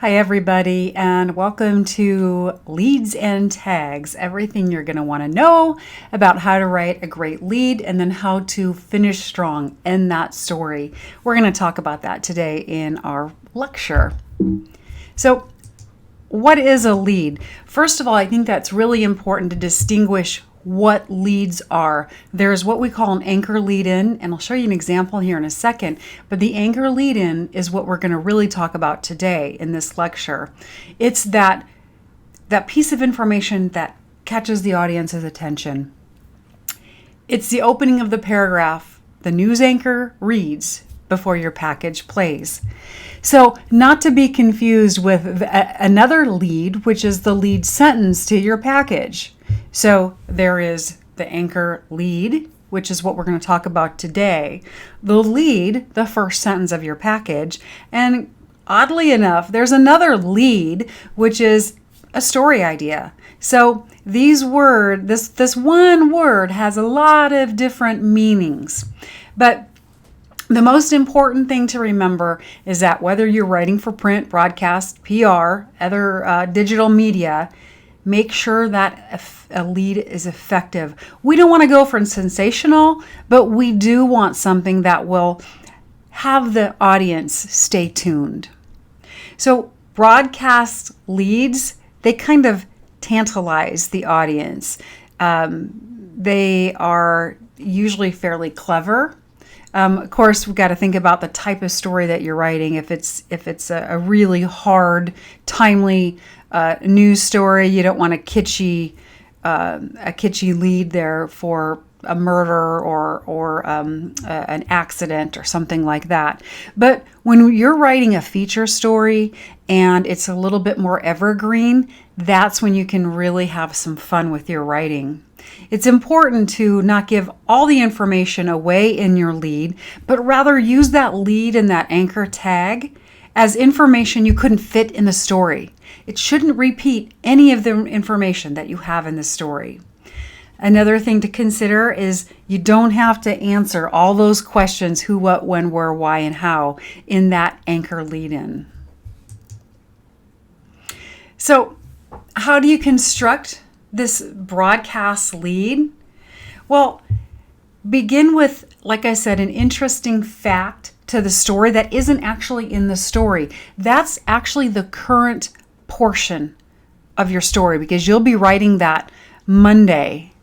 Hi, everybody, and welcome to Leads and Tags, everything you're going to want to know about how to write a great lead and then how to finish strong in that story. We're going to talk about that today in our lecture. So, what is a lead? First of all, I think that's really important to distinguish what leads are. There's what we call an anchor lead-in, and I'll show you an example here in a second, but the anchor lead-in is what we're going to really talk about today in this lecture. It's that piece of information that catches the audience's attention. It's the opening of the paragraph the news anchor reads before your package plays. So, not to be confused with another lead, which is the lead sentence to your package. So there is the anchor lead, which is what we're going to talk about today. The lead, the first sentence of your package. And oddly enough, there's another lead, which is a story idea. So this one word has a lot of different meanings. But the most important thing to remember is that whether you're writing for print, broadcast, PR, other digital media, make sure that a lead is effective. We don't want to go for sensational, but we do want something that will have the audience stay tuned. So broadcast leads, they kind of tantalize the audience. They are usually fairly clever. Of course, we've got to think about the type of story that you're writing. If it's a really hard, timely news story, you don't want a kitschy lead there for a murder or an accident or something like that. But when you're writing a feature story and it's a little bit more evergreen, that's when you can really have some fun with your writing. It's important to not give all the information away in your lead, but rather use that lead and that anchor tag as information you couldn't fit in the story. It shouldn't repeat any of the information that you have in the story. Another thing to consider is you don't have to answer all those questions, who, what, when, where, why, and how, in that anchor lead-in. So, how do you construct this broadcast lead? Well, begin with, like I said, an interesting fact to the story that isn't actually in the story. That's actually the current portion of your story, because you'll be writing that Monday.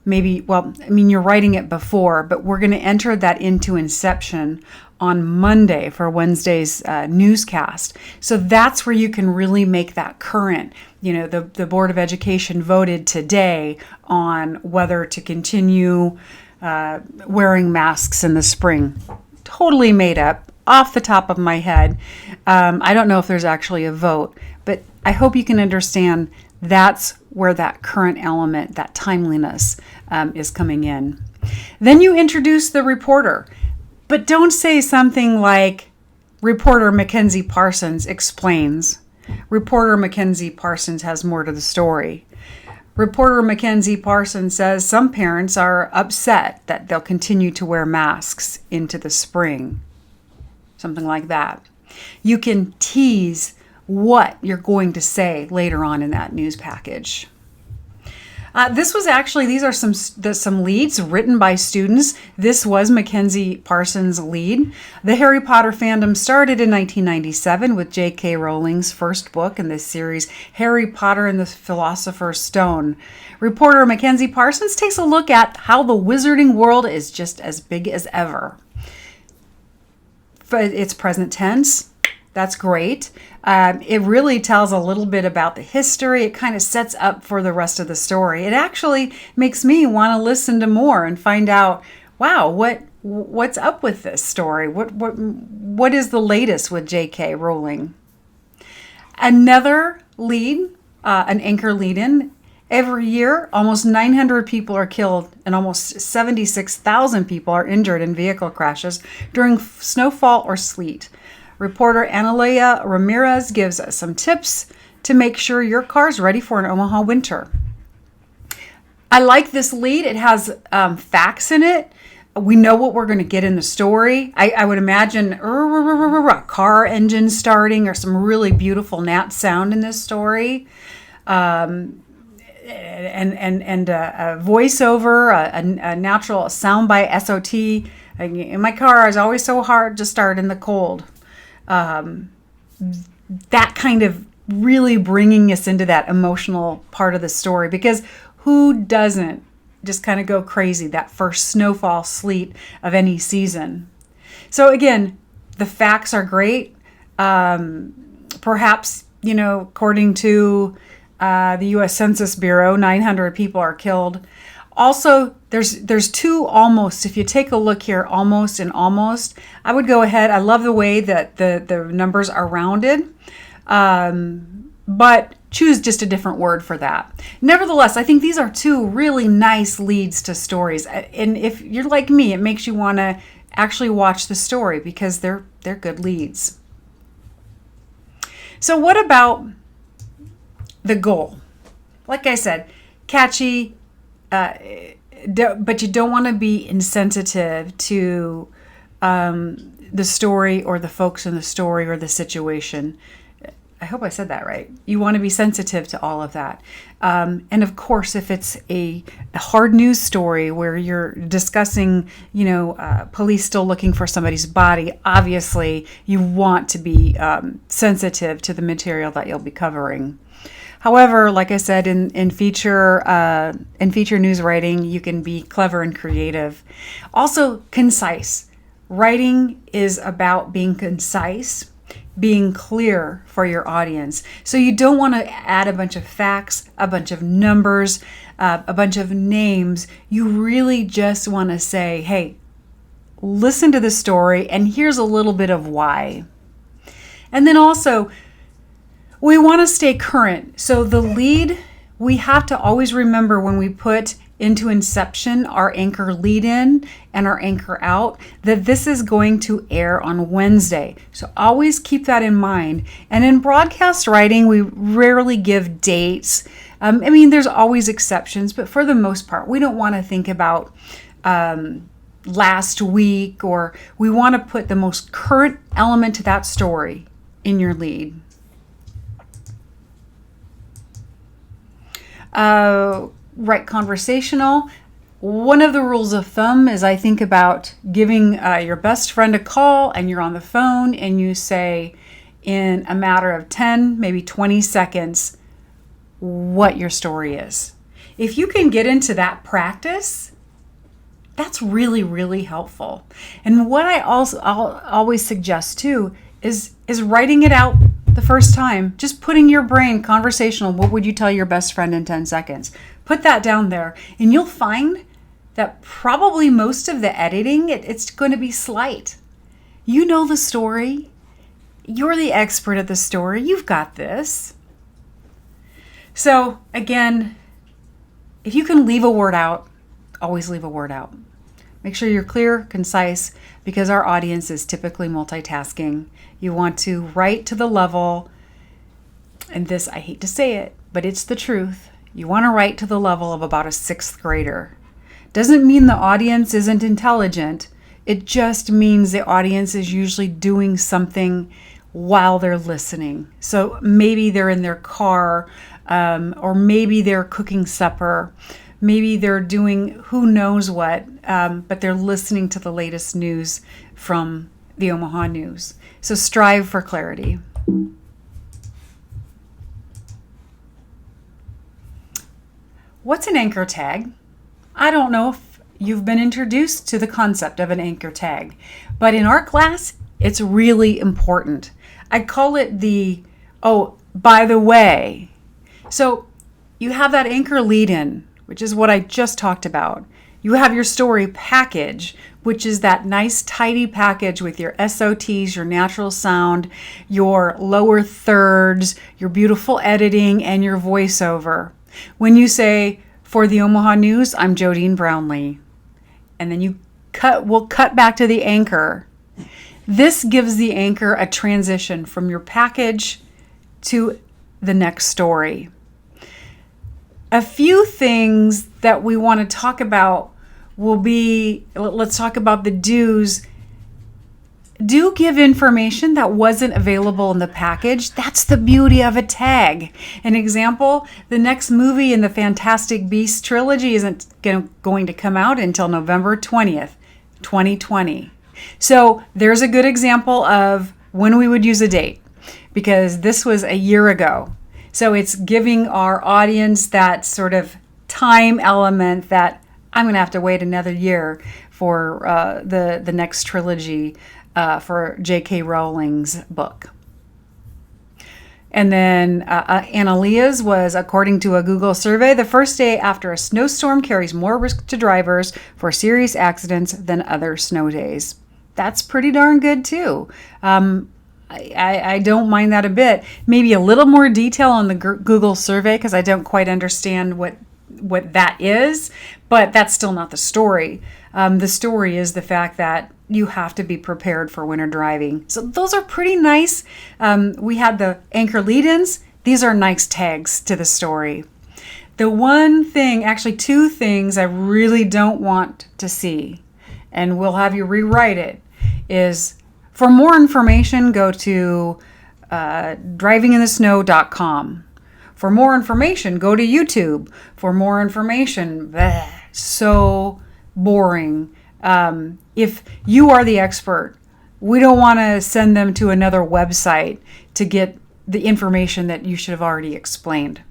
You're writing it before, but we're going to enter that into Inception on Monday for Wednesday's newscast. So that's where you can really make that current. The Board of Education voted today on whether to continue wearing masks in the spring. Totally made up, off the top of my head. I don't know if there's actually a vote, but I hope you can understand that's where that current element, that timeliness, is coming in. Then you introduce the reporter, but don't say something like, Reporter Mackenzie Parsons explains. Reporter Mackenzie Parsons has more to the story. Reporter Mackenzie Parsons says some parents are upset that they'll continue to wear masks into the spring. Something like that. You can tease what you're going to say later on in that news package. These are some leads written by students. This was Mackenzie Parsons' lead. The Harry Potter fandom started in 1997 with J.K. Rowling's first book in this series, Harry Potter and the Philosopher's Stone. Reporter Mackenzie Parsons takes a look at how the wizarding world is just as big as ever. It's present tense. That's great. It really tells a little bit about the history. It kind of sets up for the rest of the story. It actually makes me want to listen to more and find out, wow, what's up with this story? What is the latest with J.K. Rowling? Another lead, an anchor lead-in. Every year, almost 900 people are killed and almost 76,000 people are injured in vehicle crashes during snowfall or sleet. Reporter Analea Ramirez gives us some tips to make sure your car's ready for an Omaha winter. I like this lead. It has facts in it, We know what we're going to get in the story. I would imagine a car engine starting or some really beautiful nat sound in this story. And a voiceover, a natural sound by SOT. In my car is always so hard to start in the cold. That kind of really bringing us into that emotional part of the story, because who doesn't just kind of go crazy that first snowfall sleet of any season? So again, the facts are great. Perhaps, according to the U.S. Census Bureau, 900 people are killed. Also, there's two almost. If you take a look here, almost and almost, I would go ahead. I love the way that the numbers are rounded, but choose just a different word for that. Nevertheless, I think these are two really nice leads to stories. And if you're like me, it makes you want to actually watch the story because they're good leads. So what about the goal? Like I said, catchy, but you don't want to be insensitive to the story or the folks in the story or the situation. I hope I said that right. You want to be sensitive to all of that. And of course, if it's a hard news story where you're discussing, police still looking for somebody's body, obviously you want to be sensitive to the material that you'll be covering. However, like I said, in feature news writing, you can be clever and creative. Also, concise. Writing is about being concise, being clear for your audience. So you don't want to add a bunch of facts, a bunch of numbers, a bunch of names. You really just want to say, hey, listen to the story, and here's a little bit of why. And then also, we want to stay current. So the lead, we have to always remember when we put into Inception our anchor lead in and our anchor out, that this is going to air on Wednesday. So always keep that in mind. And in broadcast writing, we rarely give dates. There's always exceptions, but for the most part, we don't want to think about last week, or we want to put the most current element to that story in your lead. Write conversational. One of the rules of thumb is I think about giving your best friend a call, and you're on the phone and you say in a matter of 10, maybe 20 seconds, what your story is. If you can get into that practice, that's really, really helpful. And what I'll always suggest too is writing it out the first time, just putting your brain conversational. What would you tell your best friend in 10 seconds? Put that down there, and you'll find that probably most of the editing, it's going to be slight. You know the story. You're the expert at the story. You've got this. So again, if you can leave a word out, always leave a word out. Make sure you're clear, concise, because our audience is typically multitasking. You want to write to the level, and this, I hate to say it, but it's the truth. You want to write to the level of about a 6th grader. Doesn't mean the audience isn't intelligent. It just means the audience is usually doing something while they're listening. So maybe they're in their car, or maybe they're cooking supper. Maybe they're doing who knows what, but they're listening to the latest news from the Omaha News. So strive for clarity. What's an anchor tag? I don't know if you've been introduced to the concept of an anchor tag, but in our class, it's really important. I call it by the way. So you have that anchor lead in, which is what I just talked about. You have your story package, which is that nice tidy package with your SOTs, your natural sound, your lower thirds, your beautiful editing, and your voiceover. When you say, for the Omaha News, I'm Jodine Brownlee, and then we'll cut back to the anchor. This gives the anchor a transition from your package to the next story. A few things that we want to talk about will be, let's talk about the do's. Do give information that wasn't available in the package. That's the beauty of a tag. An example, the next movie in the Fantastic Beasts trilogy isn't going to come out until November 20th, 2020. So there's a good example of when we would use a date, because this was a year ago. So it's giving our audience that sort of time element that I'm going to have to wait another year for the next trilogy for J.K. Rowling's book. And then Annalea's was, according to a Google survey, the first day after a snowstorm carries more risk to drivers for serious accidents than other snow days. That's pretty darn good too. I don't mind that a bit. Maybe a little more detail on the Google survey, because I don't quite understand what that is, but that's still not the story. The story is the fact that you have to be prepared for winter driving. So those are pretty nice. We had the anchor lead-ins. These are nice tags to the story. The one thing, actually two things I really don't want to see, and we'll have you rewrite it, is for more information, go to drivinginthesnow.com. For more information, go to YouTube. For more information, so boring. If you are the expert, we don't want to send them to another website to get the information that you should have already explained.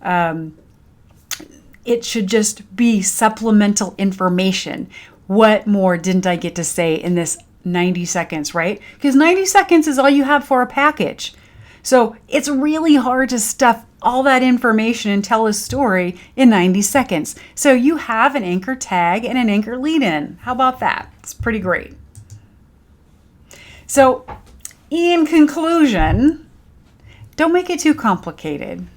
It should just be supplemental information. What more didn't I get to say in this 90 seconds, right? Because 90 seconds is all you have for a package. So it's really hard to stuff all that information and tell a story in 90 seconds. So you have an anchor tag and an anchor lead-in. How about that? It's pretty great. So in conclusion, don't make it too complicated.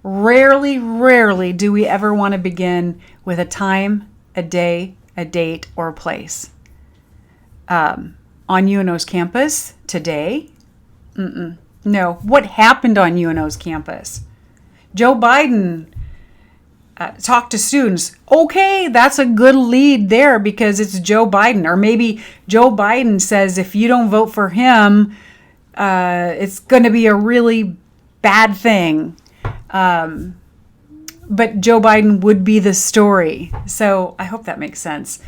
Rarely do we ever want to begin with a time, a day, a date, or a place. On UNO's campus today? No. What happened on UNO's campus? Joe Biden talked to students. Okay, that's a good lead there because it's Joe Biden. Or maybe Joe Biden says if you don't vote for him, it's going to be a really bad thing. But Joe Biden would be the story. So I hope that makes sense.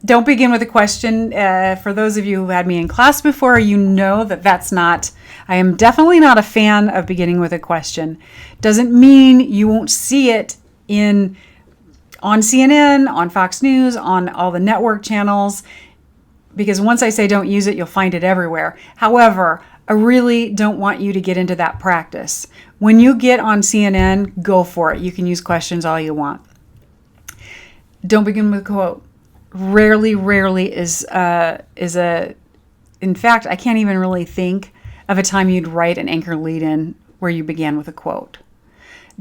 Don't begin with a question. For those of you who had me in class before, you know that's not, I am definitely not a fan of beginning with a question. Doesn't mean you won't see it on CNN, on Fox News, on all the network channels, because once I say don't use it, you'll find it everywhere. However, I really don't want you to get into that practice. When you get on CNN, go for it. You can use questions all you want. Don't begin with a quote. Rarely is in fact, I can't even really think of a time you'd write an anchor lead-in where you began with a quote.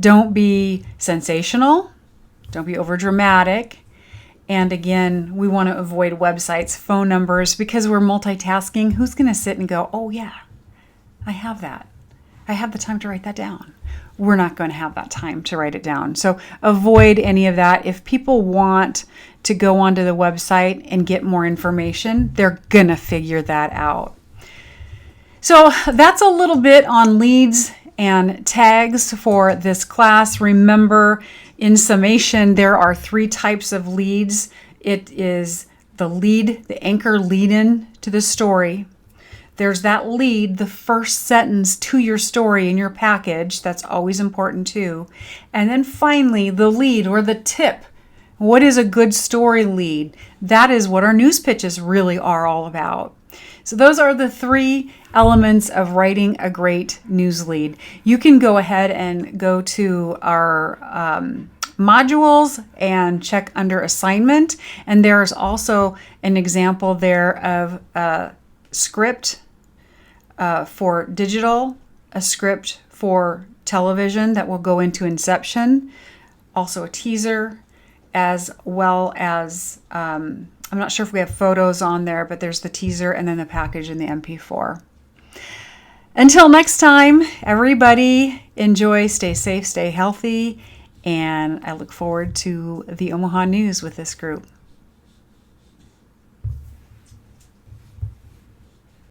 Don't be sensational. Don't be overdramatic. And again, we want to avoid websites, phone numbers, because we're multitasking. Who's going to sit and go, oh yeah, I have that. I have the time to write that down. We're not going to have that time to write it down. So avoid any of that. If people want to go onto the website and get more information, they're going to figure that out. So that's a little bit on leads and tags for this class. Remember, in summation, there are 3 types of leads. It is the lead, the anchor lead-in to the story. There's that lead, the first sentence to your story in your package. That's always important too. And then finally, the lead or the tip. What is a good story lead? That is what our news pitches really are all about. So those are the 3 elements of writing a great news lead. You can go ahead and go to our modules and check under assignment. And there's also an example there of a script for digital, a script for television that will go into Inception, also a teaser, as well as, I'm not sure if we have photos on there, but there's the teaser and then the package in the MP4. Until next time, everybody enjoy, stay safe, stay healthy, And I look forward to the Omaha news with this group.